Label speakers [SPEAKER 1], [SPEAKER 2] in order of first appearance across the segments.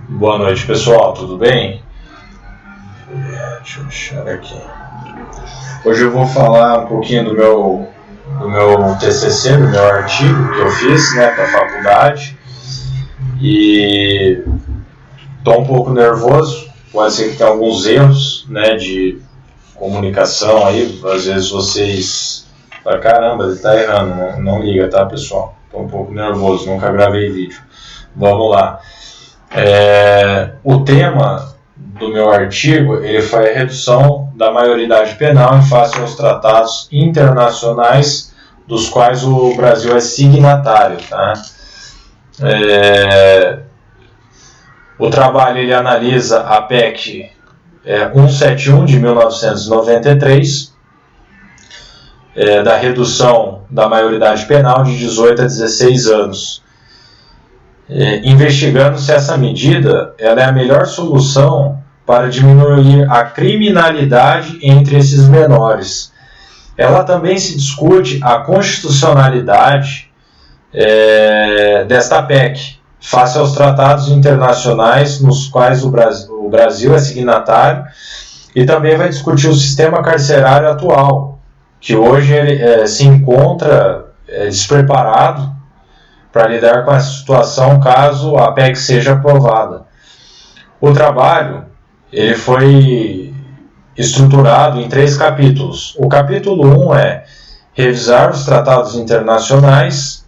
[SPEAKER 1] Boa noite, pessoal, tudo bem? Deixa eu achar aqui. Hoje eu vou falar um pouquinho do meu TCC, do meu artigo que eu fiz, para a faculdade. E estou um pouco nervoso, pode ser que tenha alguns erros, de comunicação aí. Às vezes vocês falam, caramba, ele está errando, não liga, tá, pessoal? Estou um pouco nervoso, nunca gravei vídeo. Vamos lá. O tema do meu artigo ele foi a redução da maioridade penal em face aos tratados internacionais dos quais o Brasil é signatário. Tá? O trabalho ele analisa a PEC 171 de 1993, da redução da maioridade penal de 18 a 16 anos. Investigando se essa medida ela é a melhor solução para diminuir a criminalidade entre esses menores. Ela também se discute a constitucionalidade desta PEC, face aos tratados internacionais nos quais o Brasil é signatário, e também vai discutir o sistema carcerário atual, que hoje ele se encontra despreparado para lidar com essa situação caso a PEC seja aprovada. O trabalho ele foi estruturado em 3 capítulos. O capítulo 1 é revisar os tratados internacionais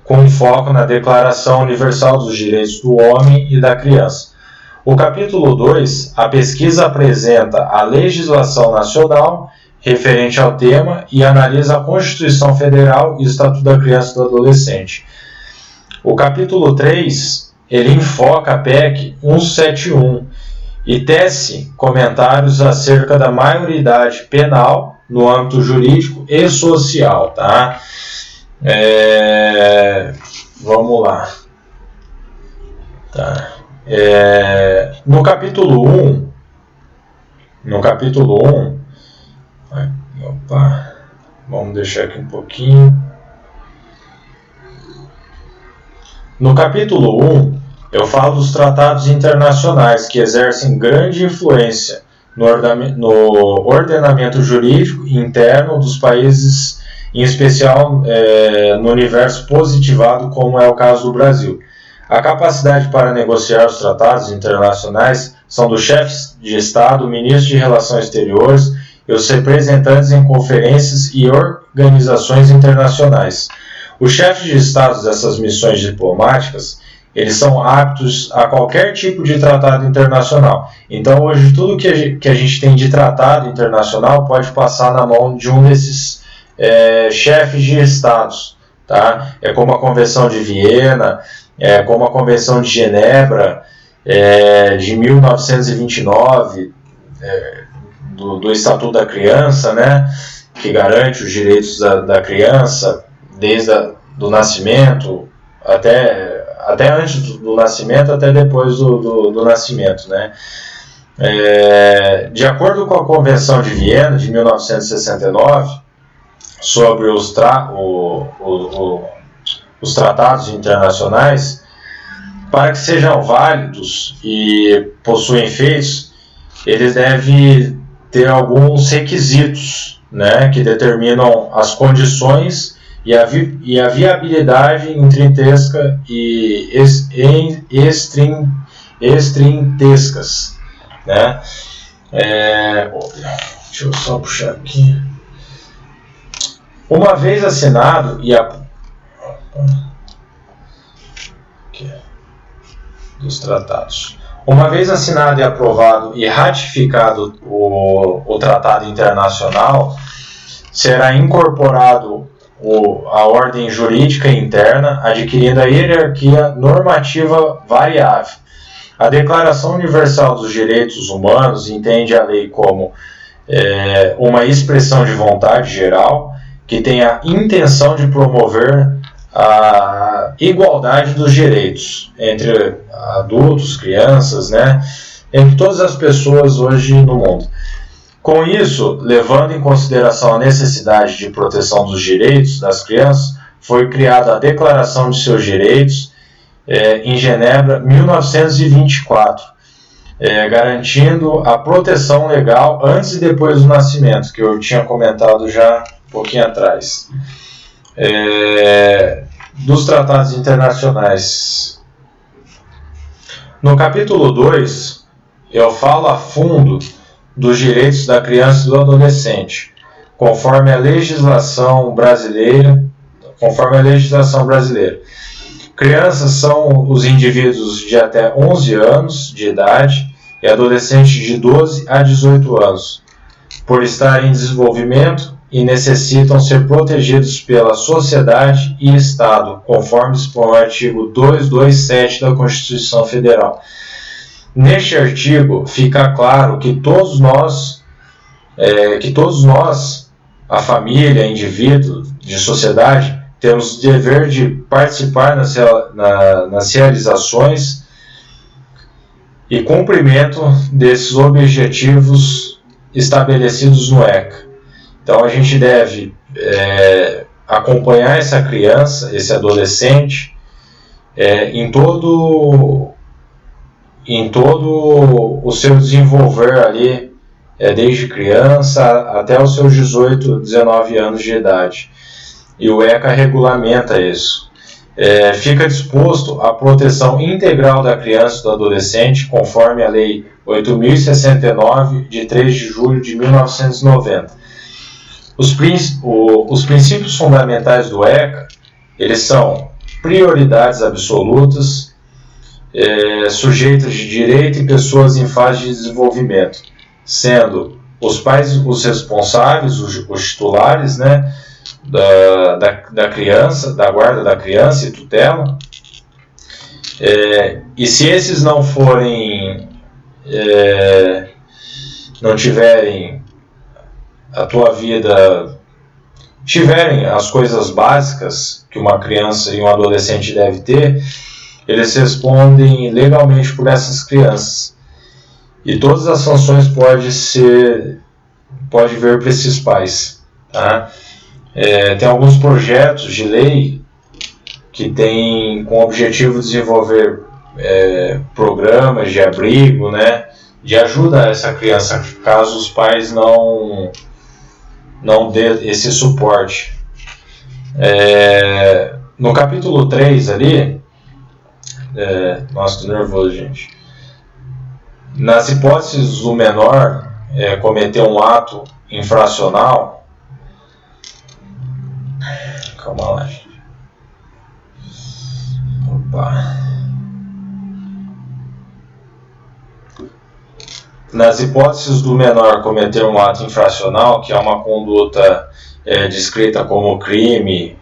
[SPEAKER 1] com foco na Declaração Universal dos Direitos do Homem e da Criança. O capítulo 2, a pesquisa apresenta a legislação nacional referente ao tema e analisa a Constituição Federal e o Estatuto da Criança e do Adolescente. O capítulo 3, ele enfoca a PEC 171 e tece comentários acerca da maioridade penal no âmbito jurídico e social. Tá? Vamos lá. Tá. No capítulo 1, vamos deixar aqui um pouquinho. No capítulo 1, eu falo dos tratados internacionais que exercem grande influência no ordenamento jurídico interno dos países, em especial no universo positivado, como é o caso do Brasil. A capacidade para negociar os tratados internacionais são dos chefes de Estado, ministros de Relações Exteriores e os representantes em conferências e organizações internacionais. Os chefes de Estado dessas missões diplomáticas, eles são aptos a qualquer tipo de tratado internacional. Então, hoje, tudo que a gente tem de tratado internacional pode passar na mão de um desses chefes de Estados. Tá? É como a Convenção de Viena, como a Convenção de Genebra, de 1929, do Estatuto da Criança, que garante os direitos da criança desde do nascimento até antes do nascimento, até depois do nascimento. De acordo com a Convenção de Viena, de 1969, sobre os tratados internacionais, para que sejam válidos e possuem efeitos, eles devem ter alguns requisitos, que determinam as condições e a viabilidade intrínseca e extrintescas. Deixa eu só puxar aqui. Uma vez assinado dos tratados. Uma vez assinado e aprovado e ratificado o tratado internacional, será incorporado a ordem jurídica interna, adquirindo a hierarquia normativa variável. A Declaração Universal dos Direitos Humanos entende a lei como uma expressão de vontade geral que tem a intenção de promover a igualdade dos direitos entre adultos, crianças, entre todas as pessoas hoje no mundo. Com isso, levando em consideração a necessidade de proteção dos direitos das crianças, foi criada a Declaração de Seus Direitos em Genebra, 1924, garantindo a proteção legal antes e depois do nascimento, que eu tinha comentado já um pouquinho atrás. Dos tratados internacionais. No capítulo 2, eu falo a fundo dos direitos da criança e do adolescente, conforme a legislação brasileira. Crianças são os indivíduos de até 11 anos de idade e adolescentes de 12 a 18 anos, por estarem em desenvolvimento e necessitam ser protegidos pela sociedade e Estado, conforme dispõe o artigo 227 da Constituição Federal. Neste artigo fica claro que todos nós, a família, indivíduo, de sociedade, temos o dever de participar nas realizações e cumprimento desses objetivos estabelecidos no ECA. Então a gente deve acompanhar essa criança, esse adolescente, em todo o seu desenvolver ali, desde criança até os seus 18, 19 anos de idade. E o ECA regulamenta isso. Fica disposto a proteção integral da criança e do adolescente, conforme a Lei 8.069, de 3 de julho de 1990. Os princípios fundamentais do ECA, eles são prioridades absolutas, sujeitos de direito e pessoas em fase de desenvolvimento, sendo os pais os responsáveis, os titulares, né, da criança, da guarda da criança e tutela. E se esses não forem, não tiverem a tua vida, tiverem as coisas básicas que uma criança e um adolescente deve ter, eles respondem legalmente por essas crianças. E todas as sanções pode vir para esses pais, tá? Tem alguns projetos de lei que têm com o objetivo de desenvolver programas de abrigo, né, de ajuda a essa criança, caso os pais não dê esse suporte. No capítulo 3 ali, nossa, tô nervoso, gente. Nas hipóteses do menor cometer um ato infracional, calma lá, gente. Opa. Nas hipóteses do menor cometer um ato infracional, que é uma conduta descrita como crime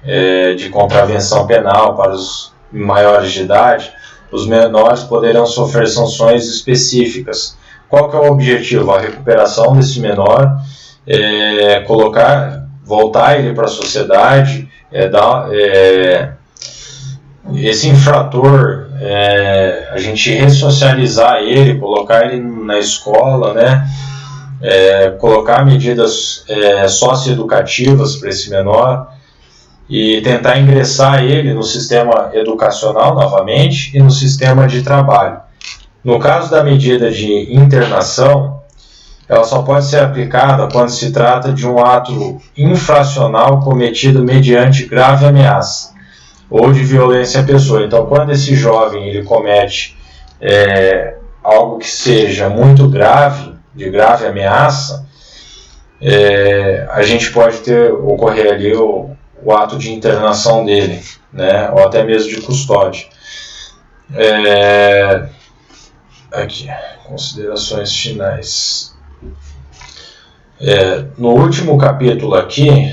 [SPEAKER 1] de contravenção penal para os maiores de idade, os menores poderão sofrer sanções específicas. Qual que é o objetivo? A recuperação desse menor, voltar ele para a sociedade, esse infrator, a gente ressocializar ele, colocar ele na escola, né? Colocar medidas socioeducativas para esse menor e tentar ingressar ele no sistema educacional novamente e no sistema de trabalho. No caso da medida de internação, ela só pode ser aplicada quando se trata de um ato infracional cometido mediante grave ameaça ou de violência à pessoa. Então, quando esse jovem ele comete algo que seja muito grave, de grave ameaça, a gente pode ocorrer ali o ato de internação dele, né, ou até mesmo de custódia. Aqui, considerações finais. No último capítulo aqui,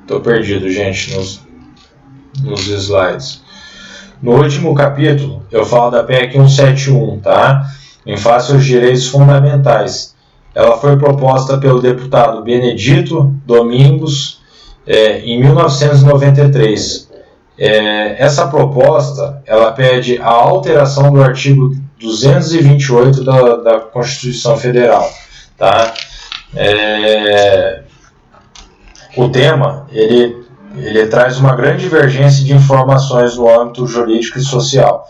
[SPEAKER 1] estou perdido, gente, nos slides. No último capítulo, eu falo da PEC 171, tá? Em face aos direitos fundamentais. Ela foi proposta pelo deputado Benedito Domingos em 1993. Essa proposta, ela pede a alteração do artigo 228 da Constituição Federal, tá? O tema, ele ele traz uma grande divergência de informações no âmbito jurídico e social.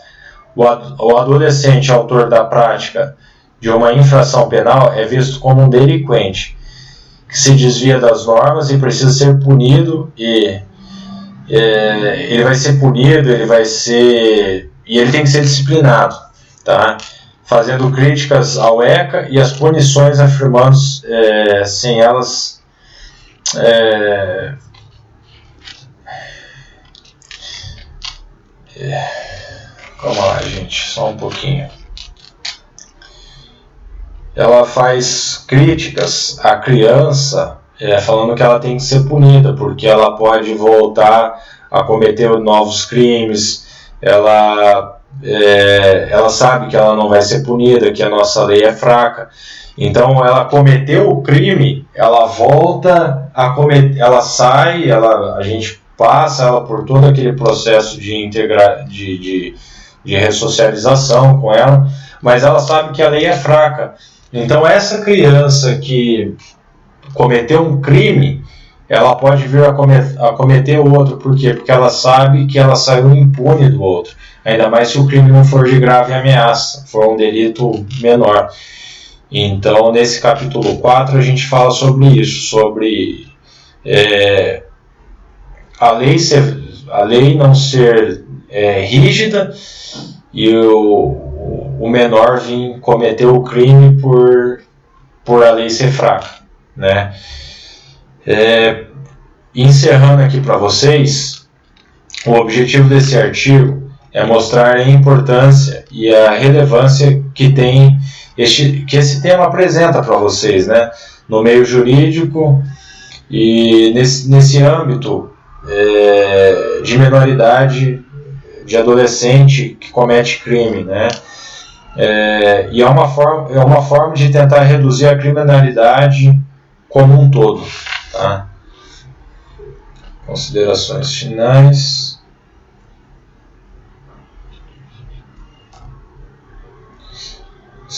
[SPEAKER 1] O adolescente autor da prática de uma infração penal é visto como um delinquente, que se desvia das normas e precisa ser punido, ele vai ser punido, e ele tem que ser disciplinado, tá? Fazendo críticas ao ECA e as punições, afirmando sem elas calma lá, gente, só um pouquinho. Ela faz críticas à criança, falando que ela tem que ser punida, porque ela pode voltar a cometer novos crimes. Ela sabe que ela não vai ser punida, que a nossa lei é fraca. Então, ela cometeu o crime, ela volta a cometer, ela sai, a gente passa ela por todo aquele processo de ressocialização com ela, mas ela sabe que a lei é fraca. Então, essa criança que cometeu um crime, ela pode vir a cometer outro. Por quê? Porque ela sabe que ela saiu impune do outro. Ainda mais se o crime não for de grave ameaça, for um delito menor. Então, nesse capítulo 4, a gente fala sobre isso, sobre a lei não ser rígida e o menor vir cometer o crime por a lei ser fraca, né? Encerrando aqui para vocês, o objetivo desse artigo é mostrar a importância e a relevância que esse tema apresenta para vocês, né? No meio jurídico e nesse âmbito de menoridade, de adolescente que comete crime, né? E é uma forma de tentar reduzir a criminalidade como um todo, tá? Considerações finais.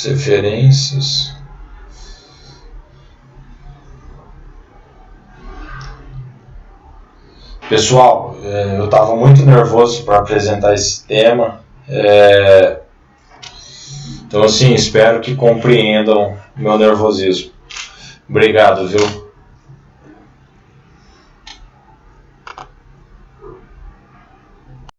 [SPEAKER 1] Referências. Pessoal, eu estava muito nervoso para apresentar esse tema. Então, assim, espero que compreendam o meu nervosismo. Obrigado, viu?